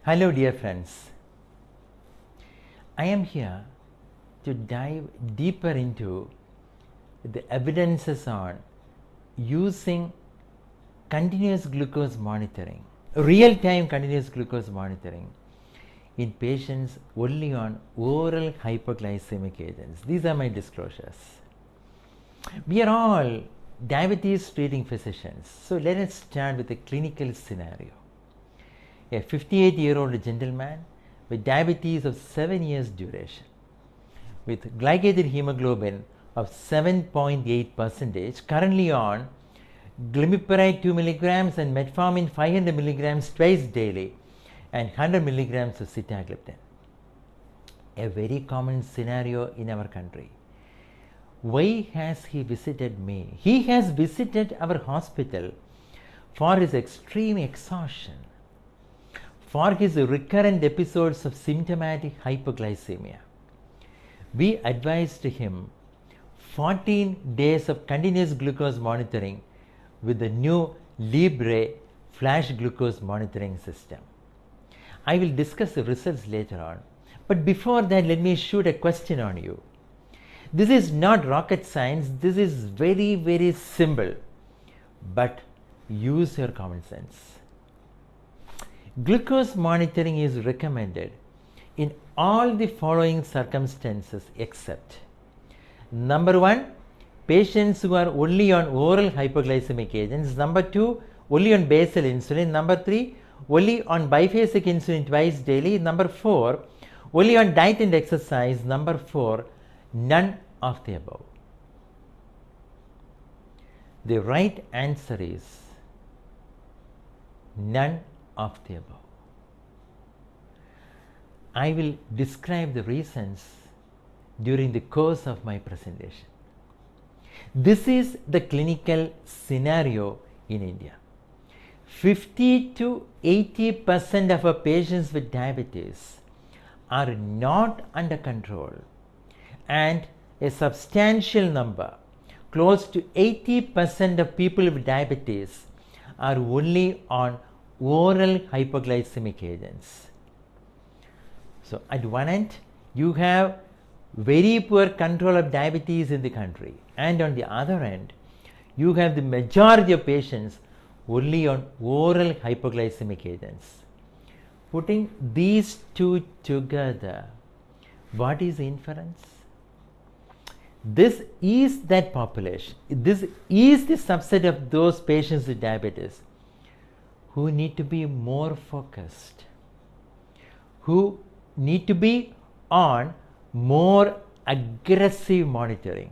Hello dear friends, I am here to dive deeper into the evidences on using continuous glucose monitoring, real-time continuous glucose monitoring in patients only on oral hypoglycemic agents. These are my disclosures. We are all diabetes treating physicians, so let us start with a clinical scenario. A 58-year-old gentleman with diabetes of 7 years duration, with glycated hemoglobin of 7.8%, currently on glimepiride 2 milligrams and metformin 500 milligrams twice daily and 100 milligrams of sitagliptin. A very common scenario in our country. Why has he visited me? He has visited our hospital for his extreme exhaustion, for his recurrent episodes of symptomatic hypoglycemia. We advised him 14 days of continuous glucose monitoring with the new Libre flash glucose monitoring system. I will discuss the results later on, but before that, let me shoot a question on you. This is not rocket science, this is very, very simple, but use your common sense. Glucose monitoring is recommended in all the following circumstances except: number 1, patients who are only on oral hypoglycemic agents; number 2, only on basal insulin; number 3, only on biphasic insulin twice daily; number 4, only on diet and exercise; number 4, none of the above. The right answer is none of the above. I will describe the reasons during the course of my presentation. This is the clinical scenario in India. 50 to 80% of our patients with diabetes are not under control, and a substantial number, close to 80% of people with diabetes, are only on oral hypoglycemic agents. So at one end, you have very poor control of diabetes in the country, and on the other end, you have the majority of patients only on oral hypoglycemic agents. Putting these two together, what is the inference? This is that population, this is the subset of those patients with diabetes who need to be more focused, who need to be on more aggressive monitoring.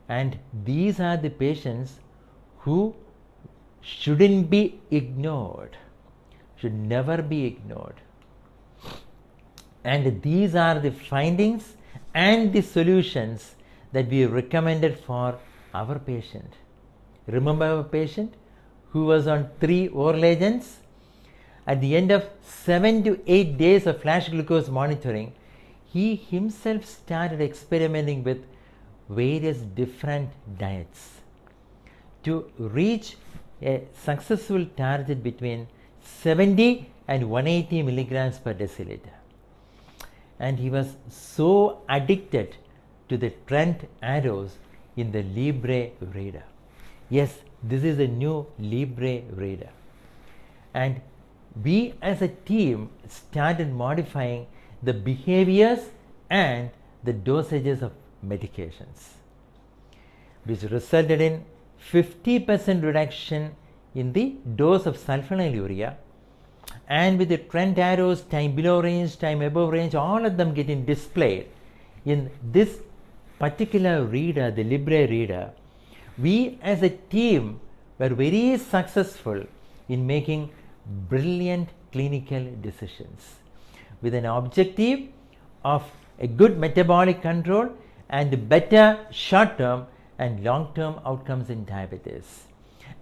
And these are the patients who shouldn't be ignored, should never be ignored. And these are the findings and the solutions that we recommended for our patient. Remember our patient who was on 3 oral agents? At the end of 7 to 8 days of flash glucose monitoring, he himself started experimenting with various different diets to reach a successful target between 70 and 180 milligrams per deciliter. And he was so addicted to the trend arrows in the Libre reader. Yes, this is a new Libre reader. And we as a team started modifying the behaviors and the dosages of medications, which resulted in 50% reduction in the dose of sulfonylurea, and with the trend arrows, time below range, time above range, all of them getting displayed in this particular reader, the Libre reader. We as a team were very successful in making brilliant clinical decisions with an objective of a good metabolic control and better short-term and long-term outcomes in diabetes,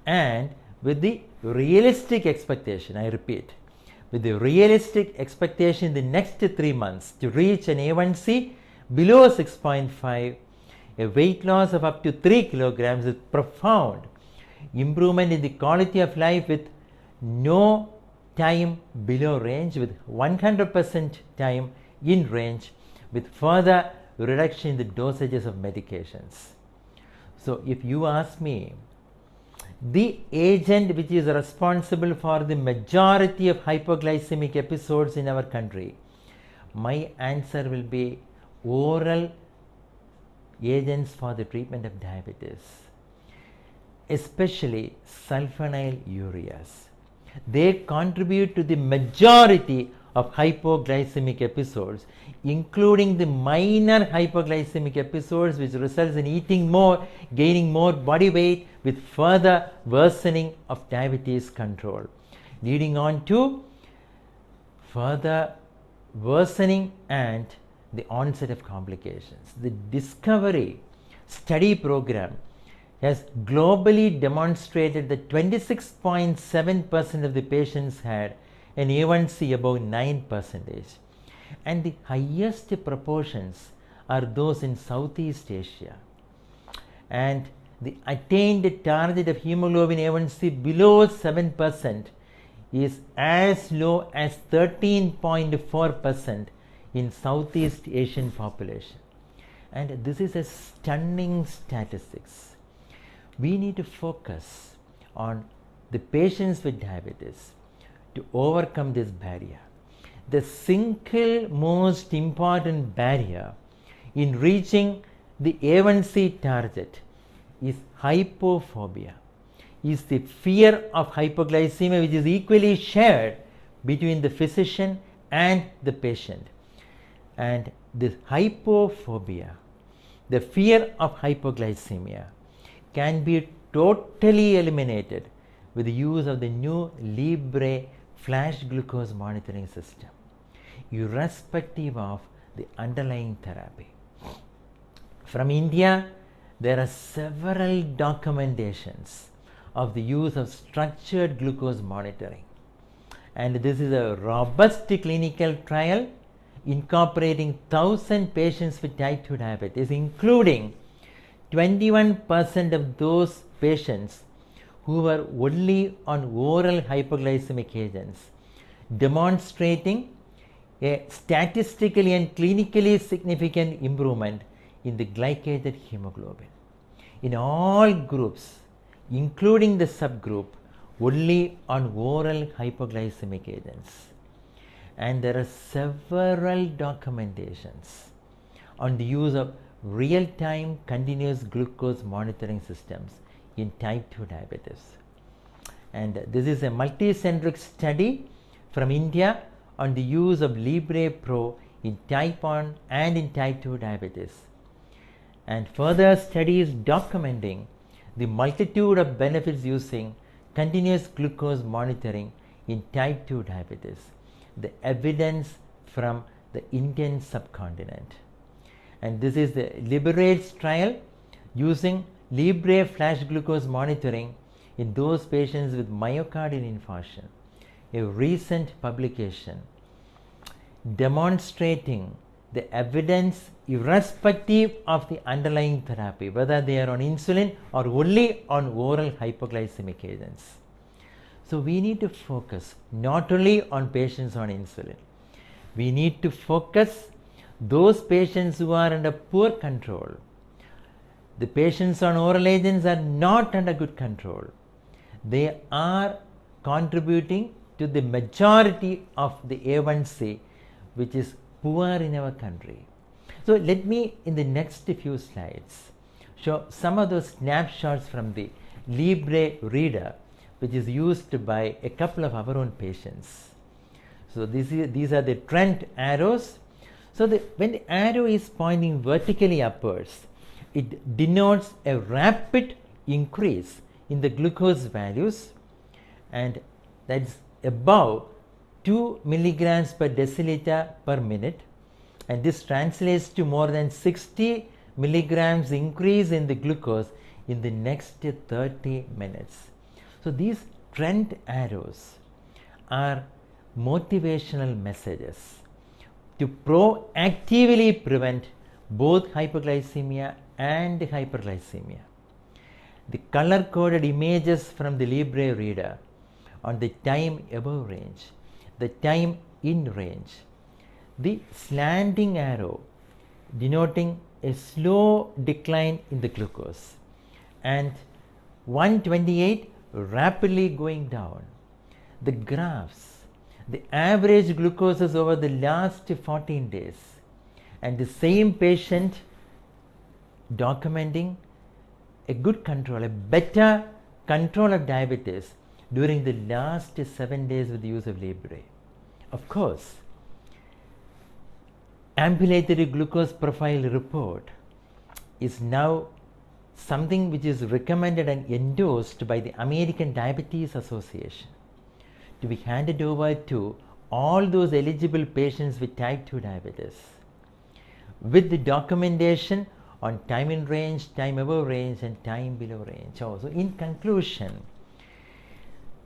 and with the realistic expectation, I repeat, with the realistic expectation in the next 3 months to reach an A1C below 6.5, a weight loss of up to 3 kilograms with profound improvement in the quality of life with no time below range with 100% time in range with further reduction in the dosages of medications. So if you ask me, the agent which is responsible for the majority of hypoglycemic episodes in our country, my answer will be oral agents for the treatment of diabetes, especially sulfonylureas. They contribute to the majority of hypoglycemic episodes, including the minor hypoglycemic episodes which results in eating more, gaining more body weight with further worsening of diabetes control, leading on to further worsening and the onset of complications. The Discovery study program has globally demonstrated that 26.7% of the patients had an A1C above 9%, and the highest proportions are those in Southeast Asia, and the attained target of hemoglobin A1C below 7% is as low as 13.4% in Southeast Asian population, and this is a stunning statistics. We need to focus on the patients with diabetes to overcome this barrier. The single most important barrier in reaching the A1C target is hypophobia, is the fear of hypoglycemia, which is equally shared between the physician and the patient. And this hypophobia, the fear of hypoglycemia, can be totally eliminated with the use of the new Libre flash glucose monitoring system, irrespective of the underlying therapy. From India, there are several documentations of the use of structured glucose monitoring, and this is a robust clinical trial incorporating 1,000 patients with type 2 diabetes, including 21% of those patients who were only on oral hypoglycemic agents, demonstrating a statistically and clinically significant improvement in the glycated hemoglobin. In all groups, including the subgroup only on oral hypoglycemic agents. And there are several documentations on the use of real-time continuous glucose monitoring systems in type 2 diabetes. And this is a multi-centric study from India on the use of Libre Pro in type 1 and in type 2 diabetes, and further studies documenting the multitude of benefits using continuous glucose monitoring in type 2 diabetes, the evidence from the Indian subcontinent. And this is the Liberate's trial using Libre flash glucose monitoring in those patients with myocardial infarction, a recent publication demonstrating the evidence irrespective of the underlying therapy, whether they are on insulin or only on oral hypoglycemic agents. So we need to focus not only on patients on insulin, we need to focus those patients who are under poor control. The patients on oral agents are not under good control. They are contributing to the majority of the A1C, which is poor in our country. So let me, in the next few slides, show some of those snapshots from the Libre reader, which is used by a couple of our own patients. So these are the trend arrows. So when the arrow is pointing vertically upwards, it denotes a rapid increase in the glucose values, and that's above 2 milligrams per deciliter per minute, and this translates to more than 60 milligrams increase in the glucose in the next 30 minutes. So these trend arrows are motivational messages to proactively prevent both hypoglycemia and hyperglycemia. The color-coded images from the Libre reader on the time above range, the time in range. The slanting arrow denoting a slow decline in the glucose, and 128 rapidly going down. The graphs, the average glucoses over the last 14 days, and the same patient documenting a good control, a better control of diabetes during the last 7 days with the use of Libre. Of course, ambulatory glucose profile report is now something which is recommended and endorsed by the American Diabetes Association to be handed over to all those eligible patients with type 2 diabetes, with the documentation on time in range, time above range, and time below range also. In conclusion,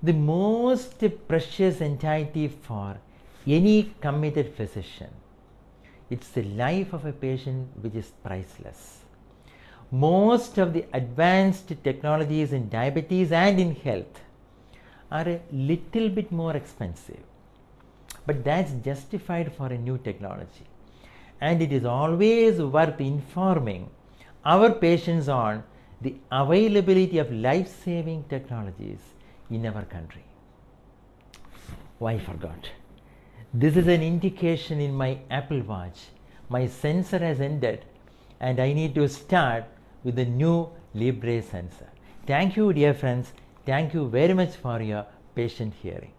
the most precious entity for any committed physician, it's the life of a patient which is priceless. Most of the advanced technologies in diabetes and in health are a little bit more expensive, but that's justified for a new technology. And it is always worth informing our patients on the availability of life-saving technologies in our country. Oh, I forgot. This is an indication in my Apple Watch. My sensor has ended and I need to start with the new Libre sensor. Thank you, dear friends. Thank you very much for your patient hearing.